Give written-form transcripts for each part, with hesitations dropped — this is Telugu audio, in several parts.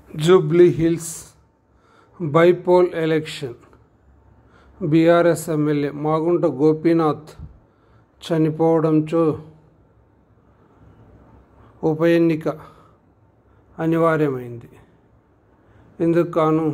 Jubilee Hills bypoll election. BRS MLA Maganti Gopinath చనిపోవడంతో ఉప ఎన్నిక అనివార్యమైంది. ఇందుకు గాను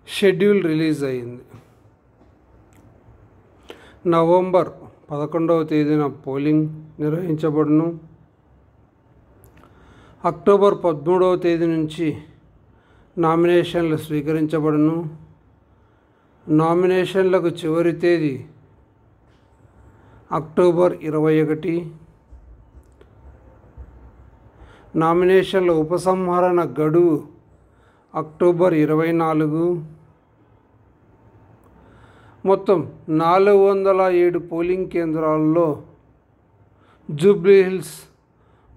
షెడ్యూల్ రిలీజ్ అయింది. నవంబర్ 11వ తేదీన పోలింగ్ నిర్వహించబడును. అక్టోబర్ 13వ తేదీ నుంచి నామినేషన్లు స్వీకరించబడును. నామినేషన్లకు చివరి తేదీ అక్టోబర్ 21. నామినేషన్ల ఉపసంహరణ గడువు అక్టోబర్ 24. మొత్తం 407 పోలింగ్ కేంద్రాల్లో జూబ్లీ హిల్స్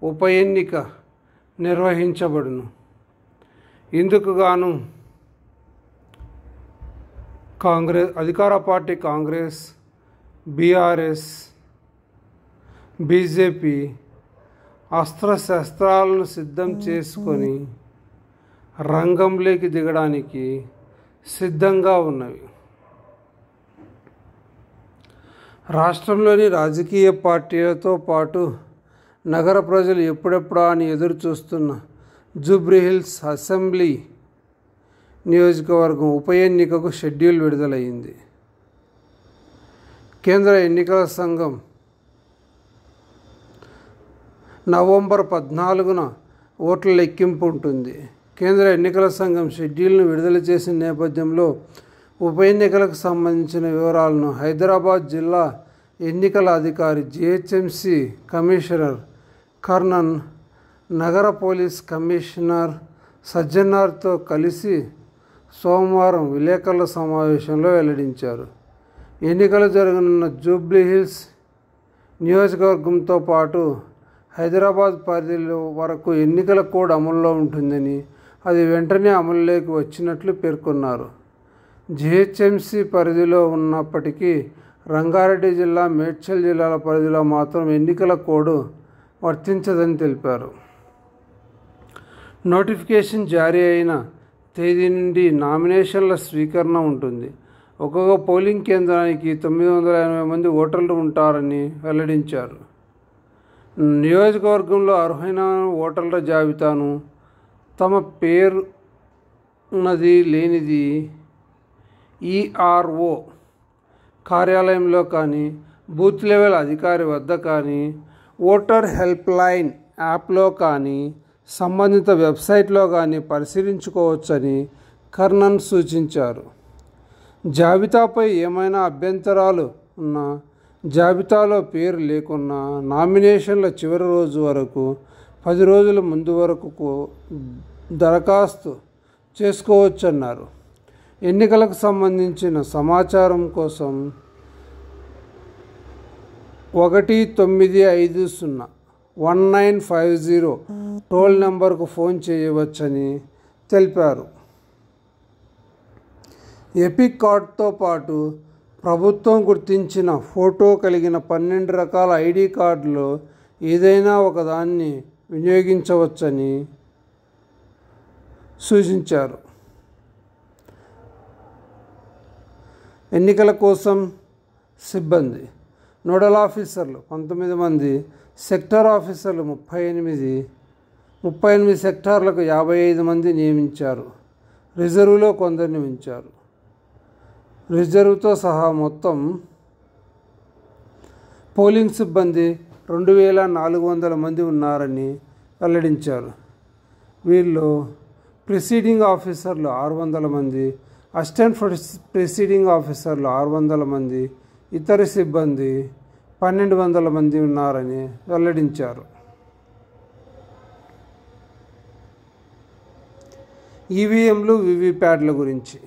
ఉప ఎన్నిక నిర్వహించబడును. ఇందుకు గాను అధికార పార్టీ కాంగ్రెస్, బీఆర్ఎస్, బీజేపీ అస్త్రశస్త్రాలను సిద్ధం చేసుకొని రంగంలోకి దిగడానికి సిద్ధంగా ఉన్నవి. రాష్ట్రంలోని రాజకీయ పార్టీలతో పాటు నగర ప్రజలు ఎప్పుడెప్పుడా అని ఎదురు చూస్తున్న జూబ్లీ హిల్స్ అసెంబ్లీ నియోజకవర్గం ఉప ఎన్నికకు షెడ్యూల్ విడుదలైంది. కేంద్ర ఎన్నికల సంఘం నవంబర్ 14న ఓట్ల లెక్కింపు ఉంటుంది. కేంద్ర ఎన్నికల సంఘం షెడ్యూల్ను విడుదల చేసిన నేపథ్యంలో ఉప ఎన్నికలకు సంబంధించిన వివరాలను హైదరాబాద్ జిల్లా ఎన్నికల అధికారి, జిహెచ్ఎంసి కమిషనర్ కర్ణన్, నగర పోలీస్ కమిషనర్ సజ్జనార్తో కలిసి సోమవారం విలేకరుల సమావేశంలో వెల్లడించారు. ఎన్నికలు జరగనున్న జూబ్లీ హిల్స్ నియోజకవర్గంతో పాటు హైదరాబాద్ పరిధిలో వరకు ఎన్నికల కోడ్ అమల్లో ఉంటుందని, అది వెంటనే అమలులోకి వచ్చినట్లు పేర్కొన్నారు. జిహెచ్ఎంసి పరిధిలో ఉన్నప్పటికీ రంగారెడ్డి జిల్లా, మేడ్చల్ జిల్లాల పరిధిలో మాత్రం ఎన్నికల కోడ్ వర్తించదని తెలిపారు. నోటిఫికేషన్ జారీ అయిన తేదీ నుండి నామినేషన్ల స్వీకరణ ఉంటుంది. ఒక్కొక్క పోలింగ్ కేంద్రానికి 980 మంది ఓటర్లు ఉంటారని వెల్లడించారు. నియోజకవర్గంలో అర్హులైన ఓటర్ల జాబితాను తమ పేరు ఉన్నది లేనిది ఈఆర్ఓ కార్యాలయంలో కానీ, బూత్ లెవెల్ అధికారి వద్ద కానీ, ఓటర్ హెల్ప్ లైన్ యాప్లో కానీ, సంబంధిత వెబ్సైట్లో కానీ పరిశీలించుకోవచ్చని కర్ణన్ సూచించారు. జాబితాపై ఏమైనా అభ్యంతరాలు ఉన్నా, జాబితాలో పేరు లేకున్నా నామినేషన్ల చివరి రోజు వరకు 10 రోజుల ముందు వరకు దరఖాస్తు చేసుకోవచ్చన్నారు. ఎన్నికలకు సంబంధించిన సమాచారం కోసం 1950 టోల్ నెంబర్కు ఫోన్ చేయవచ్చని తెలిపారు. ఎపిక్ కార్డుతో పాటు ప్రభుత్వం గుర్తించిన ఫోటో కలిగిన 12 రకాల ఐడి కార్డులో ఏదైనా ఒకదాన్ని వినియోగించవచ్చని సూచించారు. ఎన్నికల కోసం సిబ్బంది నోడల్ ఆఫీసర్లు 19 మంది, సెక్టార్ ఆఫీసర్లు 38 సెక్టార్లకు 55 మంది నియమించారు. రిజర్వులో కొందరిని ఉంచారు. రిజర్వుతో సహా మొత్తం పోలింగ్ సిబ్బంది 2400 మంది ఉన్నారని వెల్లడించారు. వీళ్ళు ప్రిసైడింగ్ ఆఫీసర్లు 600 మంది, అసిస్టెంట్ ప్రిసైడింగ్ ఆఫీసర్లు 600 మంది, ఇతర సిబ్బంది 1200 మంది ఉన్నారని వెల్లడించారు. ఈవీఎంలు, వీవీప్యాట్ల గురించి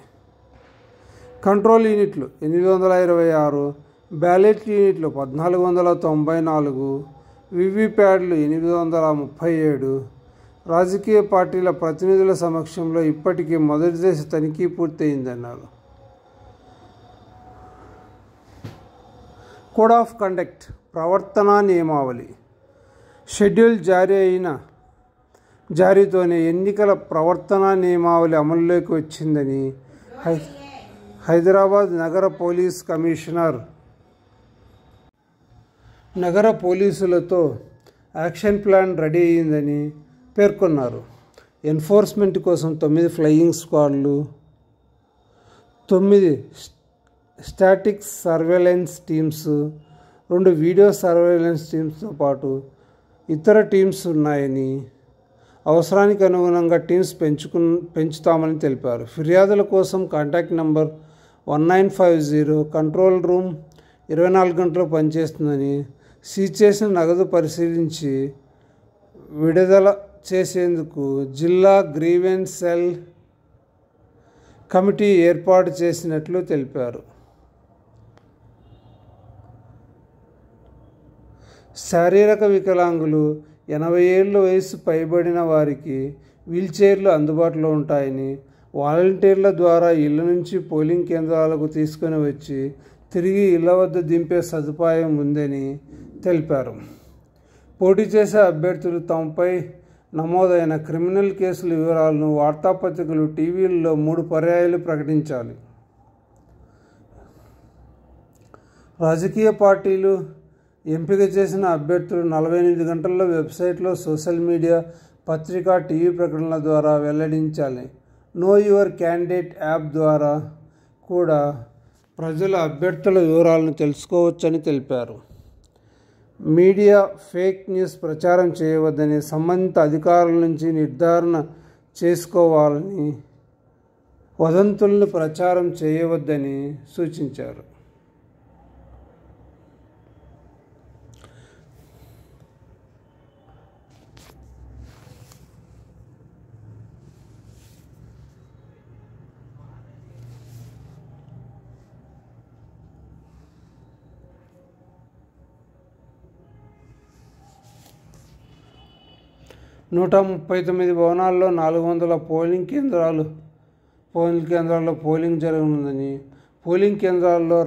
కంట్రోల్ యూనిట్లు 826, బ్యాలెట్ యూనిట్లు 1494, వీవీప్యాట్లు 837. రాజకీయ పార్టీల ప్రతినిధుల సమక్షంలో ఇప్పటికీ మొదటి దశ తనిఖీ పూర్తయిందన్నారు. కోడ్ ఆఫ్ కండక్ట్ ప్రవర్తనా నియమావళి షెడ్యూల్ జారీ అయిన జారీతోనే ఎన్నికల ప్రవర్తనా నియమావళి అమల్లోకి వచ్చిందని హైదరాబాద్ నగర పోలీస్ కమిషనర్ నగర పోలీసులతో యాక్షన్ ప్లాన్ రెడీ అయిందని పేర్కొన్నారు. ఎన్ఫోర్స్మెంట్ కోసం 9 ఫ్లయింగ్ స్క్వాడ్లు, 9 static surveillance teams, 2 video surveillance టీమ్స్తో పాటు ఇతర టీమ్స్ ఉన్నాయని, అవసరానికి అనుగుణంగా టీమ్స్ పెంచుతామని తెలిపారు. ఫిర్యాదుల కోసం కాంటాక్ట్ నంబర్ 1950 కంట్రోల్ రూమ్ 24 గంటలు పనిచేస్తుందని, సీజ్ చేసిన నగదు పరిశీలించి విడుదల చేసేందుకు జిల్లా గ్రీవెన్స్ సెల్ కమిటీ ఏర్పాటు చేసినట్లు తెలిపారు. శారీరక వికలాంగులు, 80 ఏళ్ల వయసు పైబడిన వారికి వీల్చైర్లు అందుబాటులో ఉంటాయని, వాలంటీర్ల ద్వారా ఇళ్ల నుంచి పోలింగ్ కేంద్రాలకు తీసుకుని వచ్చి తిరిగి ఇళ్ల వద్ద దింపే సదుపాయం ఉందని తెలిపారు. పోటీ చేసే అభ్యర్థులు తమపై నమోదైన క్రిమినల్ కేసుల వివరాలను వార్తాపత్రికలు, టీవీల్లో 3 పర్యాయాలు ప్రకటించాలి. రాజకీయ పార్టీలు ఎంపిక చేసిన అభ్యర్థులు 48 గంటల్లో వెబ్సైట్లో, సోషల్ మీడియా, పత్రికా, టీవీ ప్రకటనల ద్వారా వెల్లడించాలి. నో యువర్ క్యాండిడేట్ యాప్ ద్వారా కూడా ప్రజల అభ్యర్థుల వివరాలను తెలుసుకోవచ్చని తెలిపారు. మీడియా ఫేక్ న్యూస్ ప్రచారం చేయవద్దని, సంబంధిత అధికారుల నుంచి నిర్ధారణ చేసుకోవాలని, వదంతులను ప్రచారం చేయవద్దని సూచించారు. నూట 39 భవనాల్లో 400 పోలింగ్ కేంద్రాల్లో పోలింగ్ జరగనుందని, పోలింగ్ కేంద్రాల్లో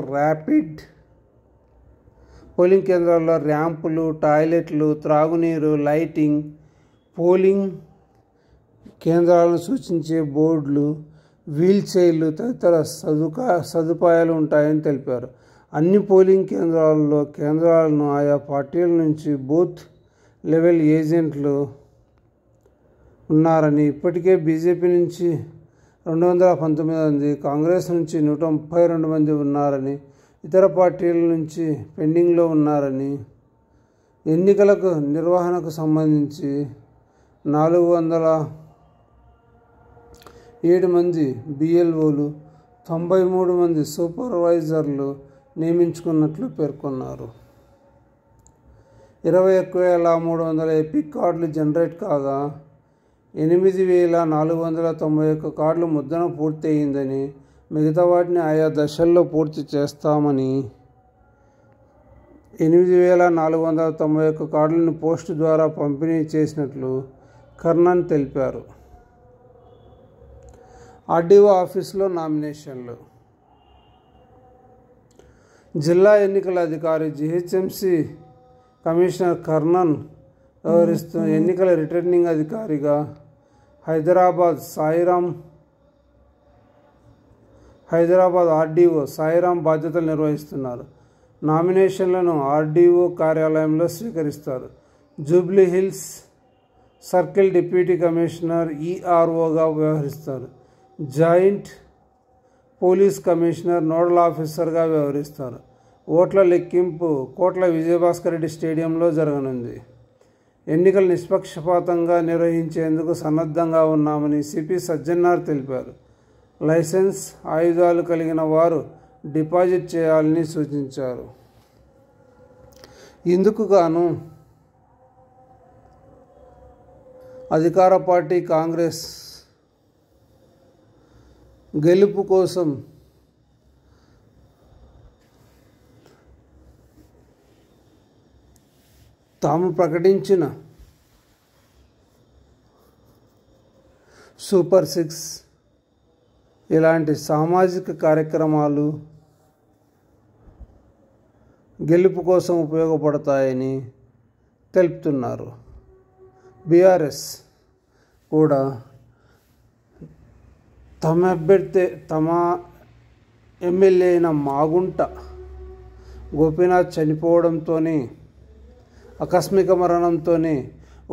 ర్యాంపులు, టాయిలెట్లు, త్రాగునీరు, లైటింగ్, పోలింగ్ కేంద్రాలను సూచించే బోర్డులు, వీల్చైర్లు తదితర సదుపాయాలు ఉంటాయని తెలిపారు. అన్ని పోలింగ్ కేంద్రాలను ఆయా పార్టీల నుంచి బూత్ లెవెల్ ఏజెంట్లు ఉన్నారని, ఇప్పటికే బీజేపీ నుంచి 219 మంది, కాంగ్రెస్ నుంచి 132 మంది ఉన్నారని, ఇతర పార్టీల నుంచి పెండింగ్లో ఉన్నారని, ఎన్నికలకు నిర్వహణకు సంబంధించి 407 మంది BLOలు, 93 మంది సూపర్వైజర్లు నియమించుకున్నట్లు పేర్కొన్నారు. 21,300 ఎపిక్ కార్డులు జనరేట్ కాగా 8,491 కార్డుల ముద్రణ పూర్తి అయిందని, మిగతా వాటిని ఆయా దశల్లో పూర్తి చేస్తామని, 8,491 కార్డులను పోస్టు ద్వారా పంపిణీ చేసినట్లు కర్ణన్ తెలిపారు. ఆర్డీఓ ఆఫీసులో నామినేషన్లు. జిల్లా ఎన్నికల అధికారి జీహెచ్ఎంసీ కమిషనర్ కర్ణన్ వ్యవహరిస్తూ ఎన్నికల రిటర్నింగ్ అధికారిగా హైదరాబాద్ ఆర్డీఓ సాయిరామ్ బాధ్యతలు నిర్వహిస్తున్నారు. నామినేషన్లను ఆర్డీఓ కార్యాలయంలో స్వీకరిస్తారు. Jubilee Hills circle deputy commissioner ఈఆర్ఓగా వ్యవహరిస్తారు. జాయింట్ పోలీస్ కమిషనర్ నోడల్ ఆఫీసర్గా వ్యవహరిస్తారు. ఓట్ల లెక్కింపు కోట్ల విజయభాస్కర్ రెడ్డి స్టేడియంలో జరగనుంది. ఎన్నికలు నిష్పక్షపాతంగా నిర్వహించేందుకు సన్నద్ధంగా ఉన్నామని సిపి సజ్జనార్ తెలిపారు. లైసెన్స్, ఆయుధాలు కలిగిన వారు డిపాజిట్ చేయాలని సూచించారు. ఇందుకు గాను అధికార పార్టీ కాంగ్రెస్ గెలుపు కోసం తాము ప్రకటించిన సూపర్ 6 ఇలాంటి సామాజిక కార్యక్రమాలు గెలుపు కోసం ఉపయోగపడతాయని తెలుపుతున్నారు. బీఆర్ఎస్ కూడా తమ ఎమ్మెల్యే అయిన మాగుంట గోపీనాథ్ చనిపోవడంతోనే, ఆకస్మిక మరణంతోనే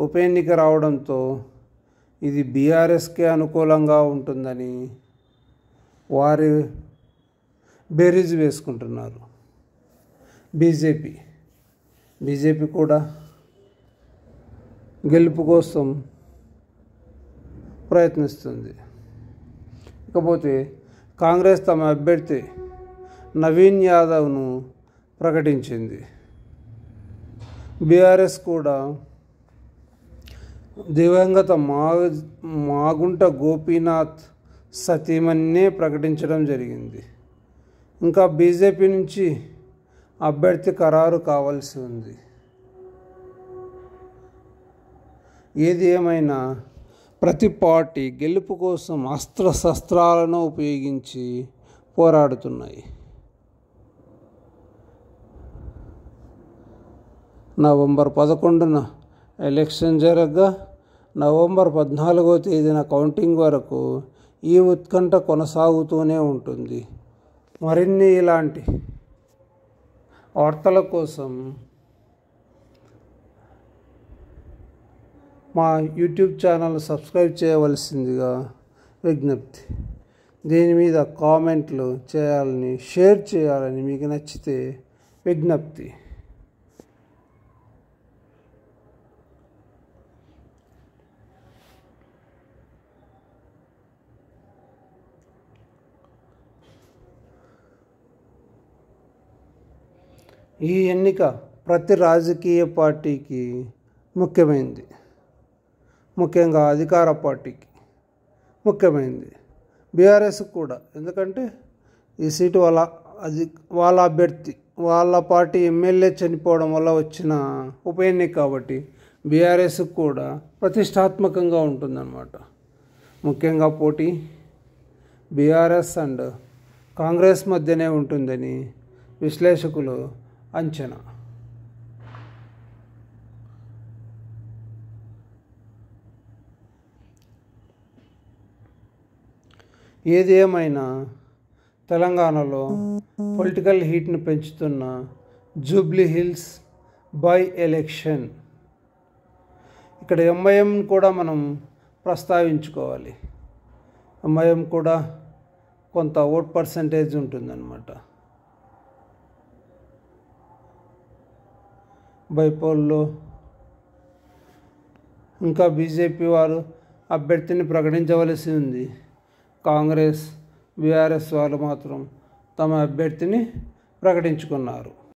ఉప ఎన్నిక రావడంతో ఇది బీఆర్ఎస్కే అనుకూలంగా ఉంటుందని వారు బేరీజు వేసుకుంటున్నారు. బీజేపీ కూడా గెలుపు కోసం ప్రయత్నిస్తుంది. ఇకపోతే కాంగ్రెస్ తమ అభ్యర్థి నవీన్ యాదవ్ను ప్రకటించింది. బీఆర్ఎస్ కూడా దివంగత మాగుంట గోపీనాథ్ సతీమణినే ప్రకటించడం జరిగింది. ఇంకా బీజేపీ నుంచి అభ్యర్థి ఖరారు కావాల్సి ఉంది. ఏది ఏమైనా ప్రతి పార్టీ గెలుపు కోసం అస్త్రశస్త్రాలను ఉపయోగించి పోరాడుతున్నాయి. నవంబర్ 11న ఎలక్షన్ జరగగా నవంబర్ 14వ తేదీన కౌంటింగ్ వరకు ఈ ఉత్కంఠ కొనసాగుతూనే ఉంటుంది. మరిన్ని ఇలాంటి వార్తల కోసం మా యూట్యూబ్ ఛానల్ సబ్స్క్రైబ్ చేయవలసిందిగా విజ్ఞప్తి. దీని మీద కామెంట్లు చేయాలని, షేర్ చేయాలని మీకు నచ్చితే విజ్ఞప్తి. ఈ ఎన్నిక ప్రతి రాజకీయ పార్టీకి ముఖ్యమైనది, ముఖ్యంగా అధికార పార్టీకి ముఖ్యమైనది, బీఆర్ఎస్ కూడా. ఎందుకంటే ఈ సీటు వాళ్ళ అభ్యర్థి, వాళ్ళ పార్టీ ఎమ్మెల్యే చనిపోవడం వల్ల వచ్చిన ఉప ఎన్నిక కాబట్టి బీఆర్ఎస్ కూడా ప్రతిష్టాత్మకంగా ఉంటుందన్నమాట. ముఖ్యంగా పోటీ బీఆర్ఎస్ అండ్ కాంగ్రెస్ మధ్యనే ఉంటుందని విశ్లేషకులు అంచనా. ఏది ఏమైనా తెలంగాణలో పొలిటికల్ హీట్ను పెంచుతున్న జూబ్లీ హిల్స్ బై ఎలక్షన్, ఇక్కడ ఎంఐఎం కూడా మనం ప్రస్తావించుకోవాలి. ఎంఐఎం కూడా కొంత ఓట్ పర్సంటేజ్ ఉంటుందన్నమాట. బైపోల్లో ఇంకా బీజేపీ వారు అభ్యర్థిని ప్రకటించవలసి ఉంది. కాంగ్రెస్, బీఆర్ఎస్ వాళ్ళు మాత్రం తమ అభ్యర్థిని ప్రకటించుకున్నారు.